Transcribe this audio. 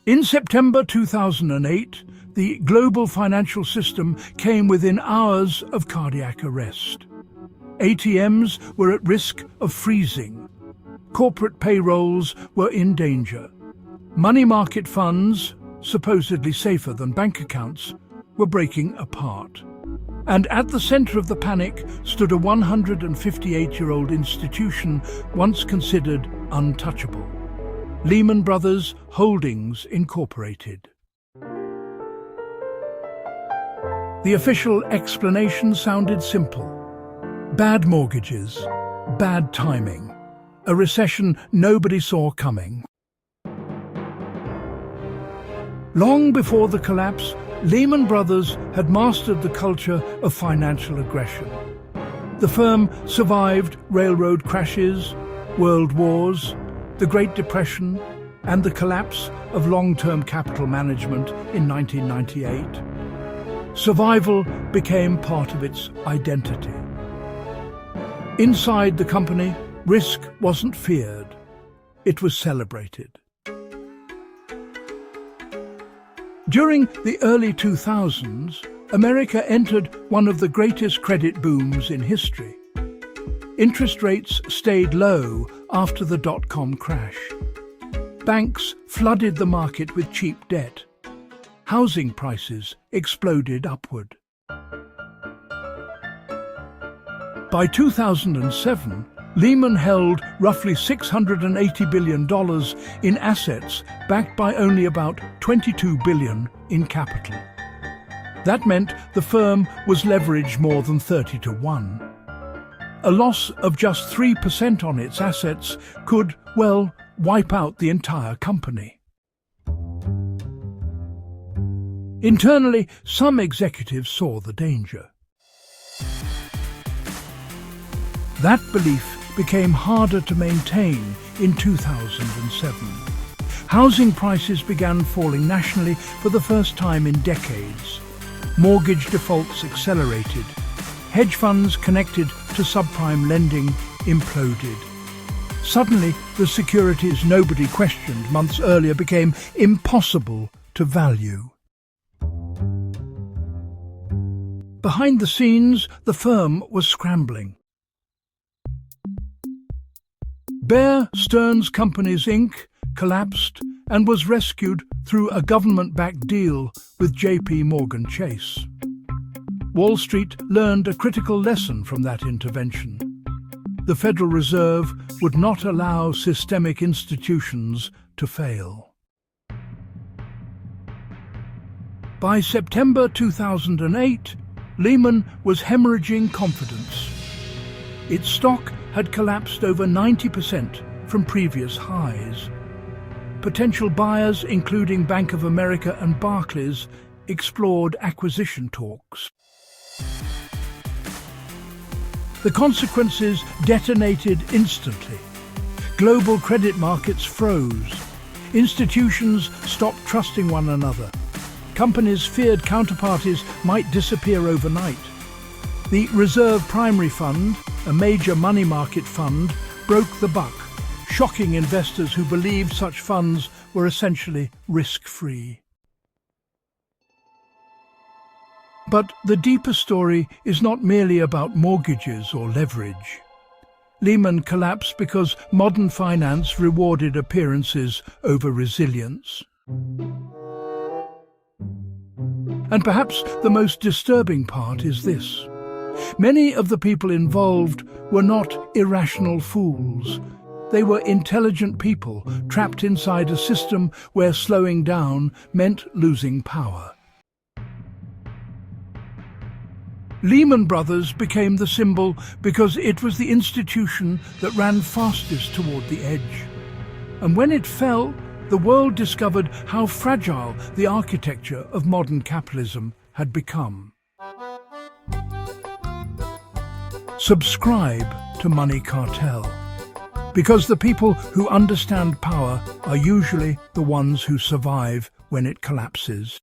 In September 2008, the global financial system came within hours of cardiac arrest. ATMs were at risk of freezing. Corporate payrolls were in danger. Money market funds, supposedly safer than bank accounts, were breaking apart. And at the center of the panic stood a 158-year-old institution once considered untouchable. Lehman Brothers Holdings Inc. The official explanation sounded simple. Bad mortgages, bad timing, a recession nobody saw coming. Long before the collapse, Lehman Brothers had mastered the culture of financial aggression. The firm survived railroad crashes, world wars, the Great Depression, and the collapse of long-term capital management in 1998. Survival became part of its identity. Inside the company, risk wasn't feared. It was celebrated. During the early 2000s, America entered one of the greatest credit booms in history. Interest rates stayed low after the dot-com crash. Banks flooded the market with cheap debt. Housing prices exploded upward. By 2007, Lehman held roughly $680 billion in assets, backed by only about $22 billion in capital. That meant the firm was leveraged more than 30 to 1. A loss of just 3% on its assets could, well, wipe out the entire company. Internally, some executives saw the danger. That belief became harder to maintain in 2007. Housing prices began falling nationally for the first time in decades. Mortgage defaults accelerated. Hedge funds connected to subprime lending imploded. Suddenly, the securities nobody questioned months earlier became impossible to value. Behind the scenes, the firm was scrambling. Bear Stearns Companies Inc. collapsed and was rescued through a government-backed deal with J.P. Morgan Chase. Wall Street learned a critical lesson from that intervention. The Federal Reserve would not allow systemic institutions to fail. By September 2008, Lehman was hemorrhaging confidence. Its stock had collapsed over 90% from previous highs. Potential buyers, including Bank of America and Barclays, explored acquisition talks. The consequences detonated instantly. Global credit markets froze. Institutions stopped trusting one another. Companies feared counterparties might disappear overnight. The Reserve Primary Fund, a major money market fund, broke the buck, shocking investors who believed such funds were essentially risk-free. But the deeper story is not merely about mortgages or leverage. Lehman collapsed because modern finance rewarded appearances over resilience. And perhaps the most disturbing part is this. Many of the people involved were not irrational fools. They were intelligent people trapped inside a system where slowing down meant losing power. Lehman Brothers became the symbol because it was the institution that ran fastest toward the edge. And when it fell, the world discovered how fragile the architecture of modern capitalism had become. Subscribe to Money Cartel, because the people who understand power are usually the ones who survive when it collapses.